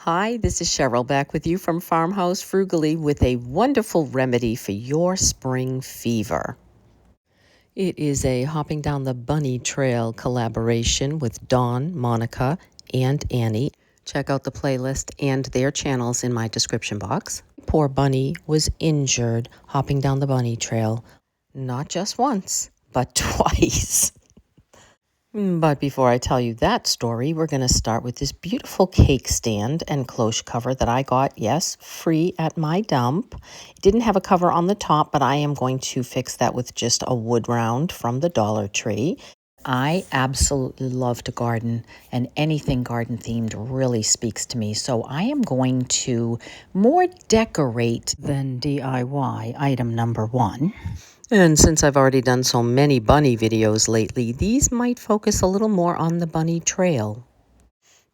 Hi, this is Cheryl back with you from Farmhouse Frugally with a wonderful remedy for your spring fever. It is a Hopping Down the Bunny Trail collaboration with Dawn, Monica, and Annie. Check out the playlist and their channels in my description box. Poor bunny was injured hopping down the bunny trail, not just once, but twice. But before I tell you that story, we're going to start with this beautiful cake stand and cloche cover that I got, yes, free at my dump. It didn't have a cover on the top, but I am going to fix that with just a wood round from the Dollar Tree. I absolutely love to garden, and anything garden themed really speaks to me. So I am going to more decorate than DIY item number one. And since I've already done so many bunny videos lately, these might focus a little more on the bunny trail.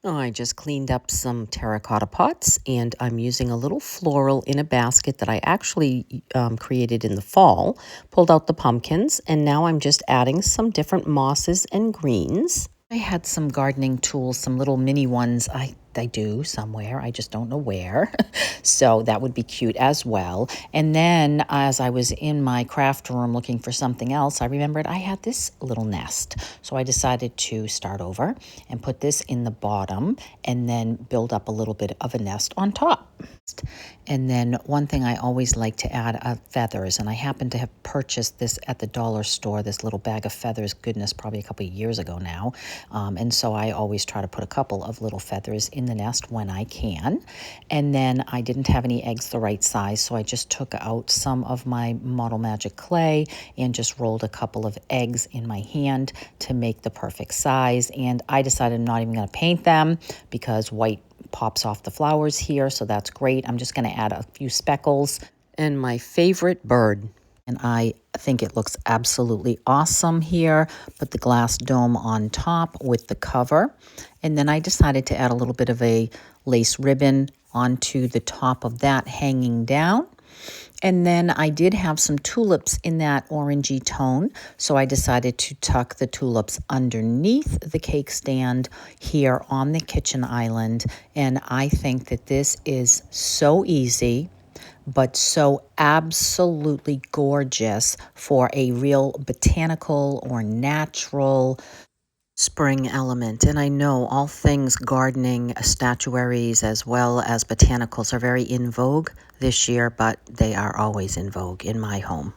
I just cleaned up some terracotta pots, and I'm using a little floral in a basket that I actually created in the fall. Pulled out the pumpkins, and now I'm just adding some different mosses and greens. I had some gardening tools, some little mini ones I do somewhere. I just don't know where. So that would be cute as well. And then as I was in my craft room looking for something else, I remembered I had this little nest. So I decided to start over and put this in the bottom and then build up a little bit of a nest on top. And then one thing I always like to add are feathers. And I happen to have purchased this at the dollar store, this little bag of feathers, goodness, probably a couple of years ago now. And so I always try to put a couple of little feathers in the nest when I can. And then I didn't have any eggs the right size, so I just took out some of my Model Magic clay and just rolled a couple of eggs in my hand to make the perfect size. And I decided I'm not even going to paint them because white pops off the flowers here, so that's great. I'm just going to add a few speckles and my favorite bird. And I think it looks absolutely awesome here. Put the glass dome on top with the cover. And then I decided to add a little bit of a lace ribbon onto the top of that hanging down. And then I did have some tulips in that orangey tone, so I decided to tuck the tulips underneath the cake stand here on the kitchen island. And I think that this is so easy, but so absolutely gorgeous for a real botanical or natural spring element. And I know all things gardening, statuaries, as well as botanicals are very in vogue this year, but they are always in vogue in my home.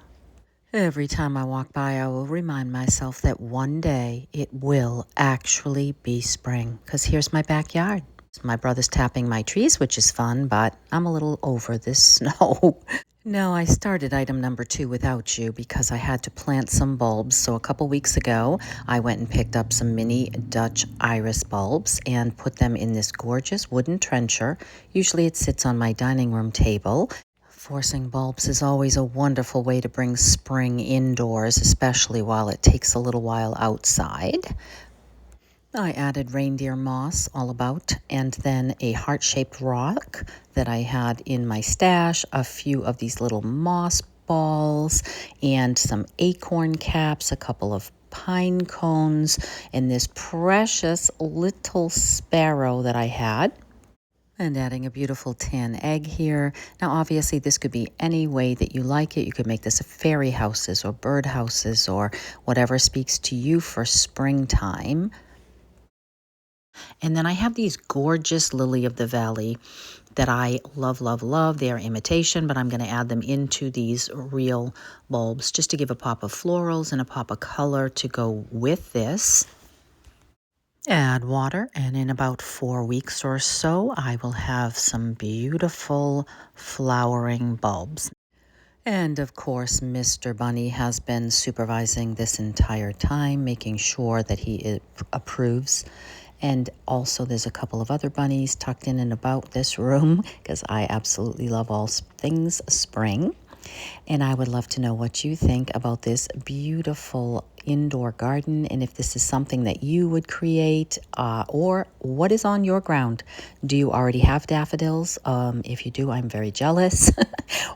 Every time I walk by, I will remind myself that one day it will actually be spring, because here's my backyard. My brother's tapping my trees, which is fun, but I'm a little over this snow. No, I started item number 2 without you because I had to plant some bulbs. So a couple weeks ago, I went and picked up some mini Dutch iris bulbs and put them in this gorgeous wooden trencher. Usually it sits on my dining room table. Forcing bulbs is always a wonderful way to bring spring indoors, especially while it takes a little while outside. I added reindeer moss all about, and then a heart-shaped rock that I had in my stash, a few of these little moss balls, and some acorn caps, a couple of pine cones, and this precious little sparrow that I had. And adding a beautiful tin egg here. Now, obviously, this could be any way that you like it. You could make this a fairy houses or bird houses or whatever speaks to you for springtime. And then I have these gorgeous lily of the valley that I love, love, love. They are imitation, but I'm going to add them into these real bulbs just to give a pop of florals and a pop of color to go with this. Add water, and in about 4 weeks or so, I will have some beautiful flowering bulbs. And of course, Mr. Bunny has been supervising this entire time, making sure that he approves. And also there's a couple of other bunnies tucked in and about this room because I absolutely love all things spring. And I would love to know what you think about this beautiful indoor garden, and if this is something that you would create, or what is on your ground. Do you already have daffodils? If you do, I'm very jealous.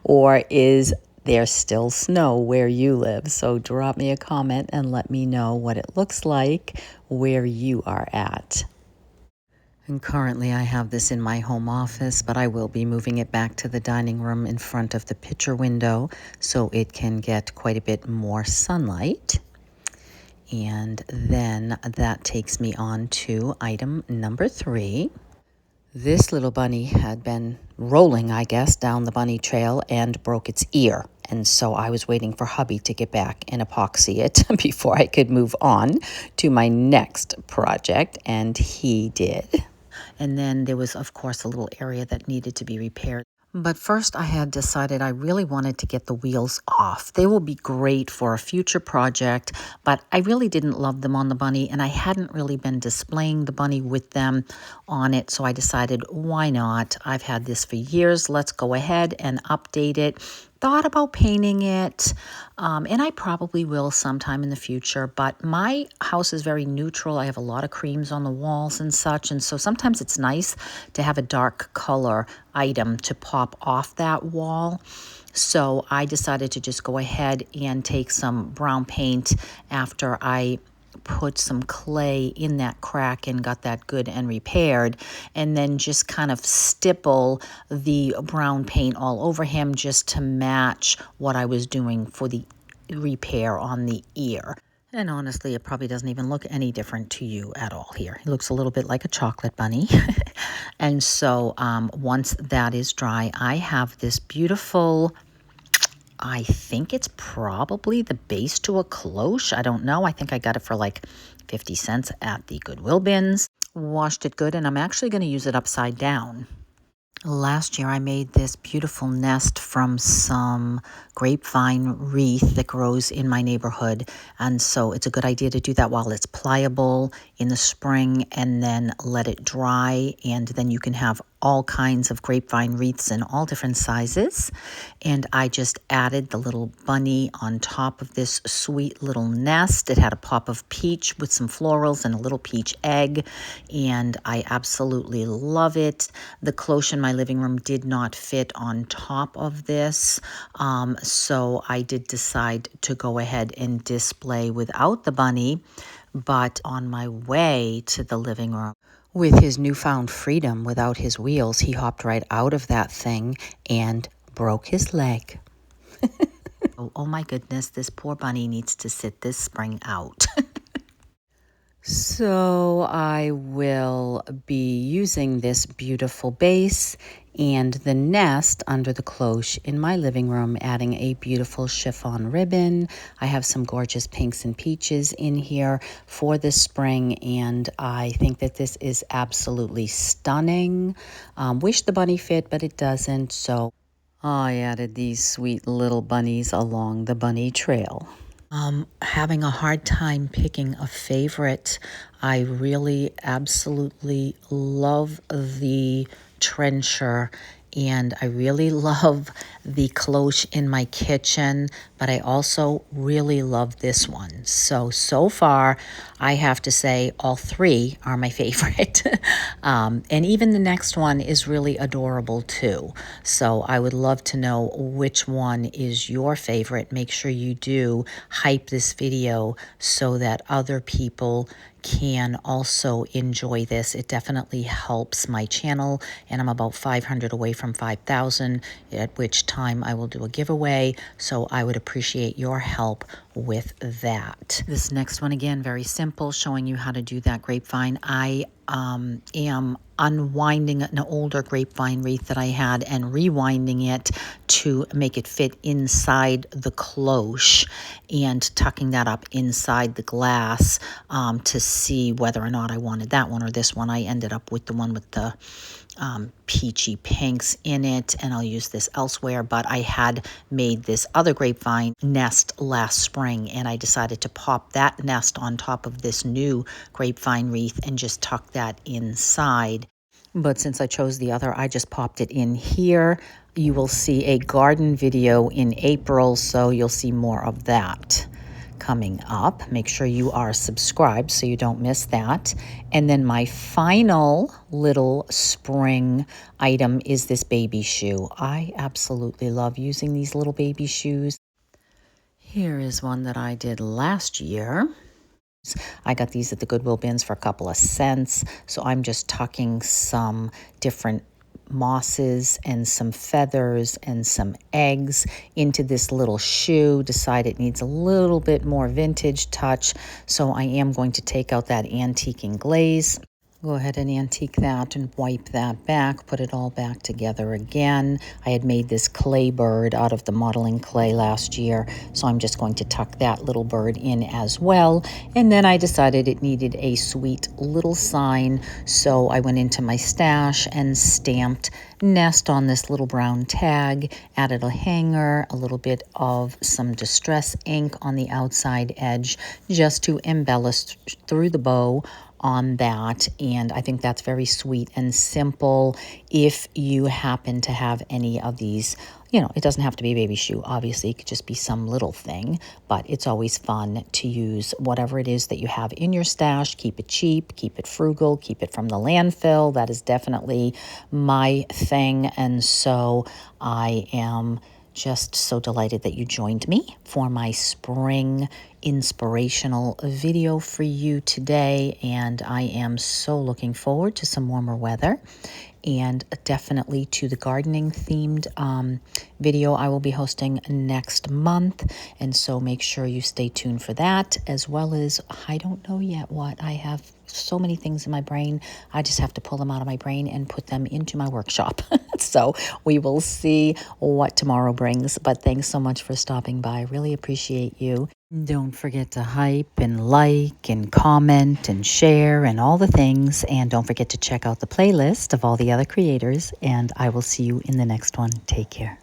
Or is there still snow where you live? So drop me a comment and let me know what it looks like where you are at. And currently I have this in my home office, but I will be moving it back to the dining room in front of the picture window so it can get quite a bit more sunlight. And then that takes me on to item number 3. This little bunny had been rolling, I guess, down the bunny trail and broke its ear. And so I was waiting for hubby to get back and epoxy it before I could move on to my next project, and he did. And then there was, of course, a little area that needed to be repaired. But first, I had decided I really wanted to get the wheels off. They will be great for a future project, but I really didn't love them on the bunny, and I hadn't really been displaying the bunny with them on it, so I decided, why not? I've had this for years. Let's go ahead and update it. Thought about painting it, and I probably will sometime in the future, but my house is very neutral. I have a lot of creams on the walls and such, and so sometimes it's nice to have a dark color item to pop off that wall. So I decided to just go ahead and take some brown paint after I put some clay in that crack and got that good and repaired, and then just kind of stipple the brown paint all over him just to match what I was doing for the repair on the ear. And honestly, it probably doesn't even look any different to you at all here. He looks a little bit like a chocolate bunny. And so once that is dry, I have this beautiful, I think it's probably the base to a cloche. I don't know. I think I got it for like 50 cents at the Goodwill bins. Washed it good, and I'm actually going to use it upside down. Last year I made this beautiful nest from some grapevine wreath that grows in my neighborhood, and so it's a good idea to do that while it's pliable in the spring and then let it dry, and then you can have all kinds of grapevine wreaths in all different sizes. And I just added the little bunny on top of this sweet little nest. It had a pop of peach with some florals and a little peach egg, and I absolutely love it. The cloche in my living room did not fit on top of this, so I did decide to go ahead and display without the bunny. But on my way to the living room, with his newfound freedom without his wheels, he hopped right out of that thing and broke his leg. Oh my goodness, this poor bunny needs to sit this spring out. So I will be using this beautiful base and the nest under the cloche in my living room, adding a beautiful chiffon ribbon. I have some gorgeous pinks and peaches in here for this spring, and I think that this is absolutely stunning. Wish the bunny fit, but it doesn't, so I added these sweet little bunnies along the bunny trail. Having a hard time picking a favorite. I really absolutely love the trencher, and I really love the cloche in my kitchen, but I also really love this one. So far, I have to say all 3 are my favorite. And even the next one is really adorable too. So I would love to know which one is your favorite. Make sure you do hype this video so that other people can also enjoy this. It definitely helps my channel, and I'm about 500 away from 5,000, at which time I will do a giveaway, so I would appreciate your help with that. This next one, again, very simple, showing you how to do that grapevine. I am unwinding an older grapevine wreath that I had and rewinding it to make it fit inside the cloche and tucking that up inside the glass to see whether or not I wanted that one or this one. I ended up with the one with the peachy pinks in it, and I'll use this elsewhere, but I had made this other grapevine nest last spring, and I decided to pop that nest on top of this new grapevine wreath and just tuck that inside. But since I chose the other, I just popped it in here. You will see a garden video in April, so you'll see more of that coming up. Make sure you are subscribed so you don't miss that. And then my final little spring item is this baby shoe. I absolutely love using these little baby shoes. Here is one that I did last year. I got these at the Goodwill bins for a couple of cents. So I'm just tucking some different mosses and some feathers and some eggs into this little shoe. Decide it needs a little bit more vintage touch. So I am going to take out that antiquing glaze. Go ahead and antique that and wipe that back, put it all back together again. I had made this clay bird out of the modeling clay last year, so I'm just going to tuck that little bird in as well. And then I decided it needed a sweet little sign, so I went into my stash and stamped nest on this little brown tag, added a hanger, a little bit of some distress ink on the outside edge just to embellish through the bow on that. And I think that's very sweet and simple. If you happen to have any of these, it doesn't have to be a baby shoe. Obviously, it could just be some little thing, but it's always fun to use whatever it is that you have in your stash. Keep it cheap, keep it frugal, keep it from the landfill. That is definitely my thing. And so I am just so delighted that you joined me for my spring inspirational video for you today. And I am so looking forward to some warmer weather and definitely to the gardening themed video I will be hosting next month. And so make sure you stay tuned for that, as well as I don't know yet what. I have so many things in my brain. I just have to pull them out of my brain and put them into my workshop. So we will see what tomorrow brings. But thanks so much for stopping by. Really appreciate you. Don't forget to hype and like and comment and share and all the things. And don't forget to check out the playlist of all the other creators. And I will see you in the next one. Take care.